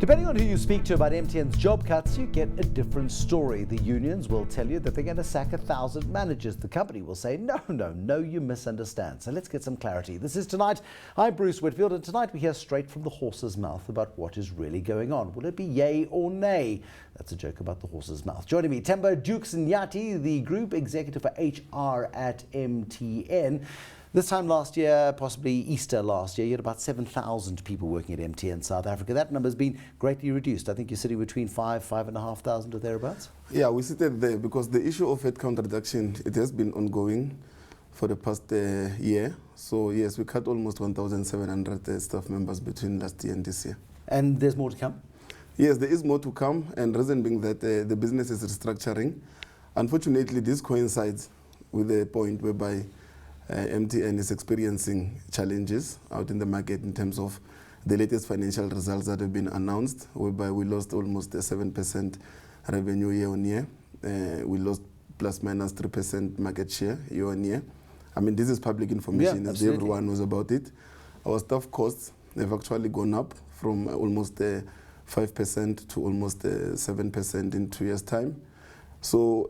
Depending on who you speak to about MTN's job cuts, you get a different story. The unions will tell you that they're going to sack 1,000 managers. The company will say, no, you misunderstand. So let's get some clarity. This is Tonight. I'm Bruce Whitfield, and tonight we hear straight from the horse's mouth about what is really going on. Will it be yay or nay? That's a joke about the horse's mouth. Joining me, Themba Dukes Nyathi, the Group Executive for HR at MTN. This time last year, possibly Easter last year, you had about 7,000 people working at MTN South Africa. That number has been greatly reduced. I think you're sitting between 5,500 or thereabouts. Yeah, we sit there because the issue of headcount reduction, it has been ongoing for the past year. So yes, we cut almost 1,700 staff members between last year and this year. And there's more to come? Yes, there is more to come, and reason being that the business is restructuring. Unfortunately, this coincides with the point whereby MTN is experiencing challenges out in the market in terms of the latest financial results that have been announced, whereby we lost almost 7% revenue year on year. We lost plus minus 3% market share year on year. I mean, this is public information, yeah, as everyone knows about it. Our staff costs have actually gone up from almost 5% to almost 7% in 2 years' time. So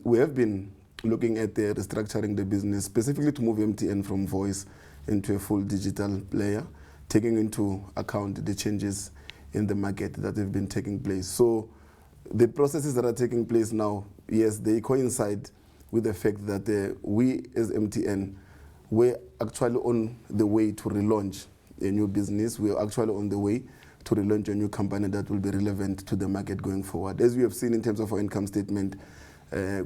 we have been looking at restructuring the business, specifically to move MTN from voice into a full digital player, taking into account the changes in the market that have been taking place. So the processes that are taking place now, yes, they coincide with the fact that we as MTN, we're actually on the way to relaunch a new business. We're actually on the way to relaunch a new company that will be relevant to the market going forward. As we have seen in terms of our income statement,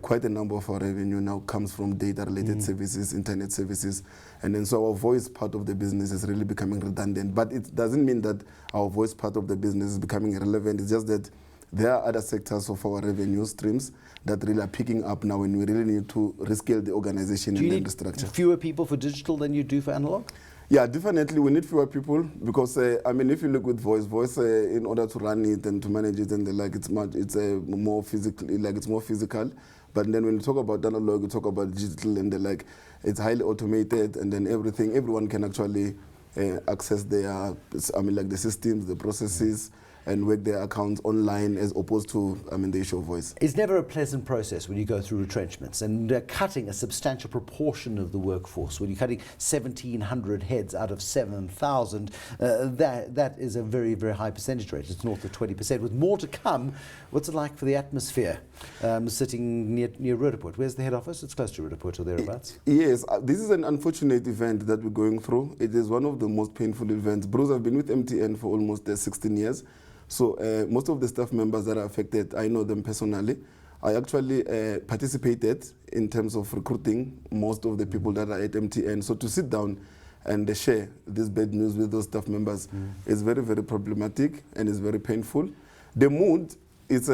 quite a number of our revenue now comes from data-related services, internet services, and then so our voice part of the business is really becoming redundant. But it doesn't mean that our voice part of the business is becoming irrelevant. It's just that there are other sectors of our revenue streams that really are picking up now, and we really need to rescale the organization and then restructure. Do you need fewer people for digital than you do for analog? Yeah, definitely we need fewer people because I mean, if you look with voice in order to run it and to manage it and the like, it's more physical. But then when you talk about analog, you talk about digital and the like, it's highly automated, and then everyone can actually access their, the systems, the processes, and work their accounts online as opposed to, the issue of voice. It's never a pleasant process when you go through retrenchments and cutting a substantial proportion of the workforce. When you're cutting 1,700 heads out of 7,000, that is a very, very high percentage rate. It's north of 20%. With more to come, what's it like for the atmosphere sitting near Roodepoort? Where's the head office? It's close to Roodepoort or thereabouts. Yes, this is an unfortunate event that we're going through. It is one of the most painful events. Bruce, I've been with MTN for almost 16 years. So most of the staff members that are affected, I know them personally. I actually participated in terms of recruiting most of the people that are at MTN. So to sit down and share this bad news with those staff members is very, very problematic and is very painful. The mood is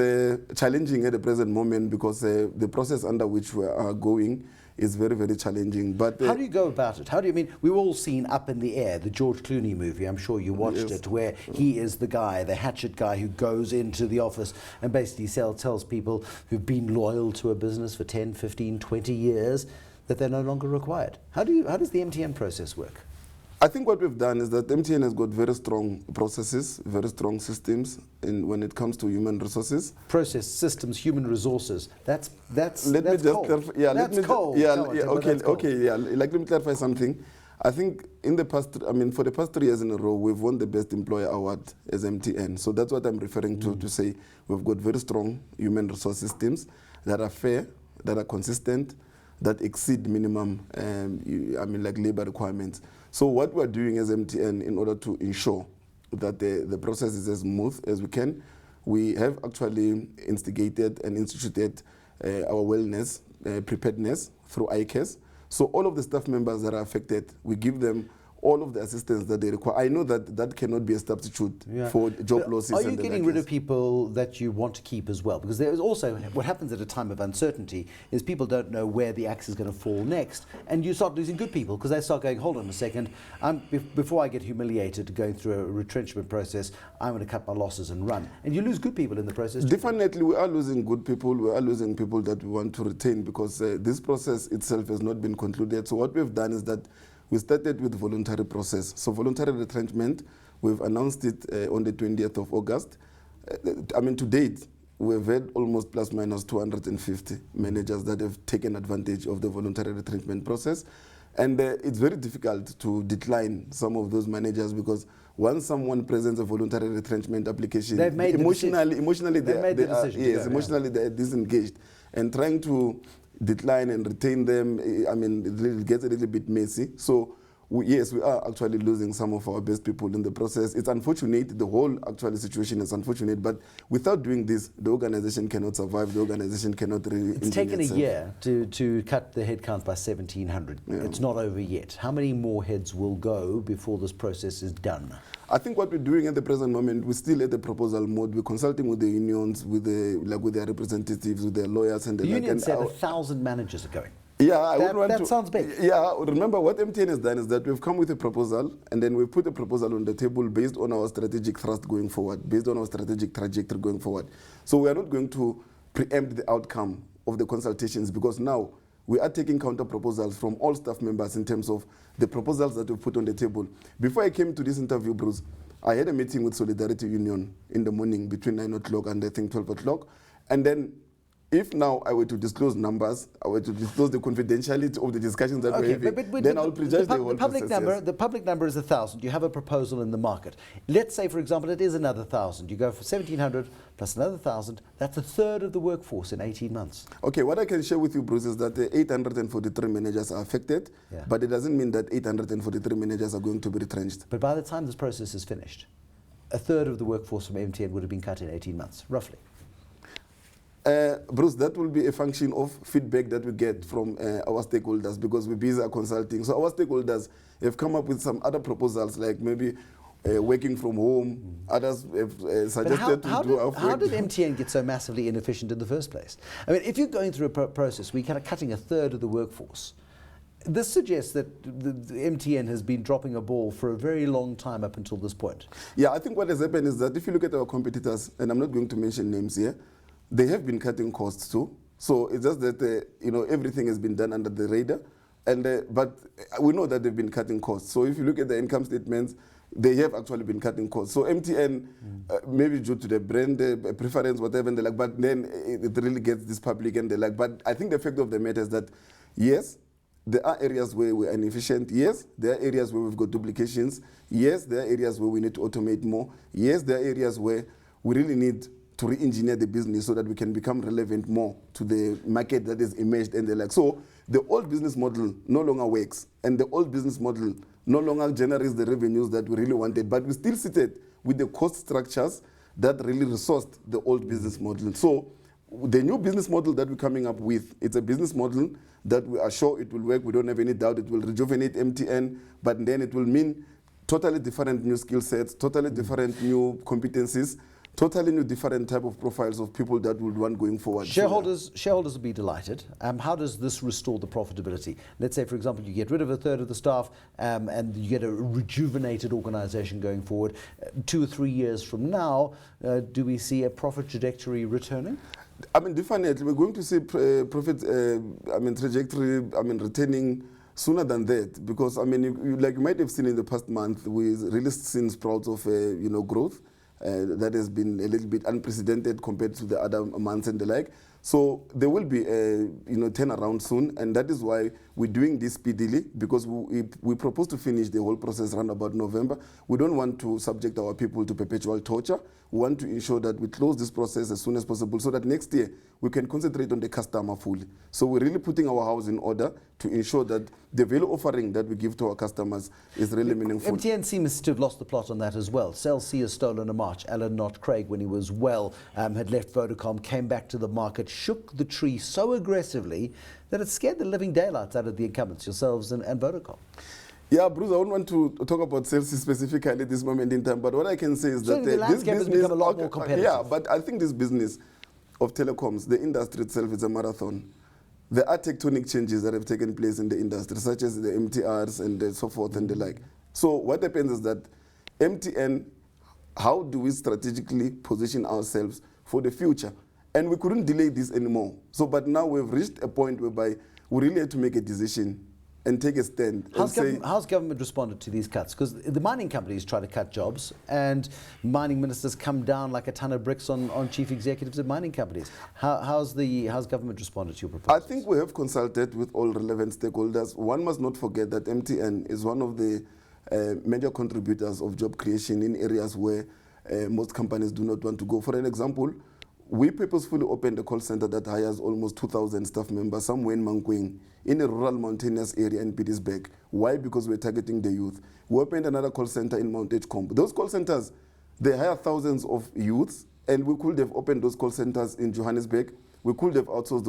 challenging at the present moment because the process under which we are going is very, very challenging. But how do you go about it? We've all seen Up in the Air, the George Clooney movie. I'm sure you watched it, where he is the guy, the hatchet guy who goes into the office and basically tells people who've been loyal to a business for 10, 15, 20 years that they're no longer required. How does the MTN process work? I think what we've done is that MTN has got very strong processes, very strong systems when it comes to human resources. Process, systems, human resources. That's let me just cold. clarify. Yeah, that's let me cold. Let me clarify something. I think in the past, for the past 3 years in a row, we've won the Best Employer Award as MTN. So that's what I'm referring to say we've got very strong human resource systems that are fair, that are consistent, that exceed minimum, labor requirements. So what we're doing as MTN in order to ensure that the process is as smooth as we can, we have actually instigated and instituted our wellness preparedness through ICAS. So all of the staff members that are affected, we give them all of the assistance that they require. I know that cannot be a substitute for job losses. Are you getting rid of people that you want to keep as well? Because there is also, what happens at a time of uncertainty is people don't know where the axe is going to fall next, and you start losing good people because they start going, hold on a second, before I get humiliated going through a retrenchment process, I'm going to cut my losses and run. And you lose good people in the process. Definitely, we are losing good people. We are losing people that we want to retain because this process itself has not been concluded. So what we've done is that we started with voluntary process. So voluntary retrenchment, We've announced it on the 20th of August. To date, we've had almost plus minus 250 managers that have taken advantage of the voluntary retrenchment process. And it's very difficult to decline some of those managers because once someone presents a voluntary retrenchment application, they've made emotionally they're disengaged. And trying to decline and retain them, it gets a little bit messy. So yes, we are actually losing some of our best people in the process. It's unfortunate. The whole actual situation is unfortunate. But without doing this, the organization cannot survive. The organization cannot really. It's taken a year to cut the headcount by 1,700. Yeah. It's not over yet. How many more heads will go before this process is done? I think what we're doing at the present moment, we're still at the proposal mode. We're consulting with the unions, with their representatives, with their lawyers, and the union said 1,000 managers are going. Yeah, that sounds big. Yeah, remember what MTN has done is that we've come with a proposal and then we've put a proposal on the table based on our strategic thrust going forward, based on our strategic trajectory going forward. So we are not going to preempt the outcome of the consultations because now we are taking counter proposals from all staff members in terms of the proposals that we've put on the table. Before I came to this interview, Bruce, I had a meeting with Solidarity Union in the morning between 9 o'clock and I think 12 o'clock. And then if now I were to disclose numbers, I were to disclose the confidentiality of the discussions that we're having, then I'll prejudge the whole process. The public number is 1,000. You have a proposal in the market. Let's say, for example, it is another 1,000. You go for 1,700 plus another 1,000. That's a third of the workforce in 18 months. Okay, what I can share with you, Bruce, is that 843 managers are affected, but it doesn't mean that 843 managers are going to be retrenched. But by the time this process is finished, a third of the workforce from MTN would have been cut in 18 months, roughly. Bruce, that will be a function of feedback that we get from our stakeholders because we're busy consulting. So our stakeholders have come up with some other proposals like maybe working from home. Others have suggested how did MTN get so massively inefficient in the first place? I mean, if you're going through a process where you're kind of cutting a third of the workforce, this suggests that the MTN has been dropping a ball for a very long time up until this point. Yeah, I think what has happened is that if you look at our competitors, and I'm not going to mention names here, they have been cutting costs too. So it's just that everything has been done under the radar, but we know that they've been cutting costs. So if you look at the income statements, they have actually been cutting costs. So MTN, maybe due to the brand preference, whatever, and they like, but then it really gets this public and they like. But I think the fact of the matter is that yes, there are areas where we're inefficient. Yes, there are areas where we've got duplications. Yes, there are areas where we need to automate more. Yes, there are areas where we really need to re-engineer the business so that we can become relevant more to the market that is emerged and the like. So the old business model no longer works, and the old business model no longer generates the revenues that we really wanted, but we still sit with the cost structures that really resourced the old business model. So the new business model that we're coming up with, it's a business model that we are sure it will work. We don't have any doubt it will rejuvenate MTN, but then it will mean totally different new skill sets, totally different new competencies, totally new different type of profiles of people that would want going forward. Shareholders will be delighted. How does this restore the profitability? Let's say, for example, you get rid of a third of the staff and you get a rejuvenated organization going forward. 2 or 3 years from now, do we see a profit trajectory returning? Definitely. We're going to see profit trajectory, returning sooner than that, because you might have seen in the past month, we've really seen sprouts of growth. That has been a little bit unprecedented compared to the other months and the like. So there will be a turnaround soon, and that is why we're doing this speedily, because we propose to finish the whole process around about November. We don't want to subject our people to perpetual torture. We want to ensure that we close this process as soon as possible so that next year we can concentrate on the customer fully. So we're really putting our house in order to ensure that the value offering that we give to our customers is really meaningful. MTN seems to have lost the plot on that as well. Cell C has stolen a march. Alan Knott Craig, when he was well, had left Vodacom, came back to the market, shook the tree so aggressively that it scared the living daylights out of the incumbents, yourselves and Vodacom. Yeah, Bruce, I don't want to talk about sales specifically at this moment in time, but what I can say is that the landscape has become a lot more competitive. Yeah, but I think this business of telecoms, the industry itself is a marathon. There are tectonic changes that have taken place in the industry, such as the MTRs and so forth and the like. So what happens is that MTN, how do we strategically position ourselves for the future? And we couldn't delay this anymore. So, but now we've reached a point whereby we really had to make a decision. and take a stand and say, How's government responded to these cuts? Because the mining companies try to cut jobs, and mining ministers come down like a ton of bricks on chief executives of mining companies. How's government responded to your proposals? I think we have consulted with all relevant stakeholders. One must not forget that MTN is one of the major contributors of job creation in areas where most companies do not want to go. For an example, we purposefully opened a call center that hires almost 2,000 staff members somewhere in Mankweng, in a rural mountainous area in Pietersburg. Why? Because we're targeting the youth. We opened another call center in Mount Edgecombe. Those call centers, they hire thousands of youths, and we could have opened those call centers in Johannesburg. We could have outsourced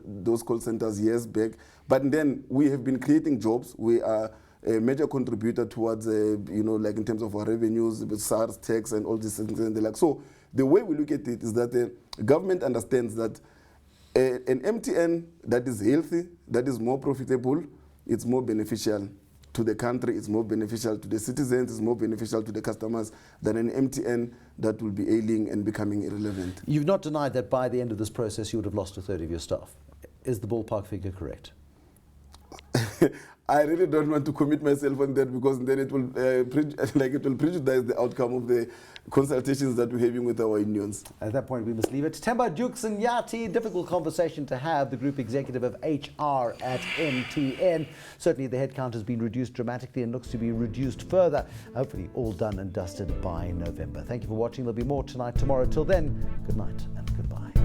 those call centers years back. But then we have been creating jobs. We are a major contributor towards, like in terms of our revenues, with SARS, tax, and all these things and the like. So the way we look at it is that the government understands that an MTN that is healthy, that is more profitable, it's more beneficial to the country, it's more beneficial to the citizens, it's more beneficial to the customers than an MTN that will be ailing and becoming irrelevant. You've not denied that by the end of this process you would have lost a third of your staff. Is the ballpark figure correct? I really don't want to commit myself on that, because then it will prejudice the outcome of the consultations that we're having with our unions. At that point, we must leave it. Themba Dukes Nyathi, difficult conversation to have, the group executive of HR at MTN. Certainly the headcount has been reduced dramatically and looks to be reduced further. Hopefully all done and dusted by November. Thank you for watching. There'll be more tonight, tomorrow. Till then, good night and goodbye.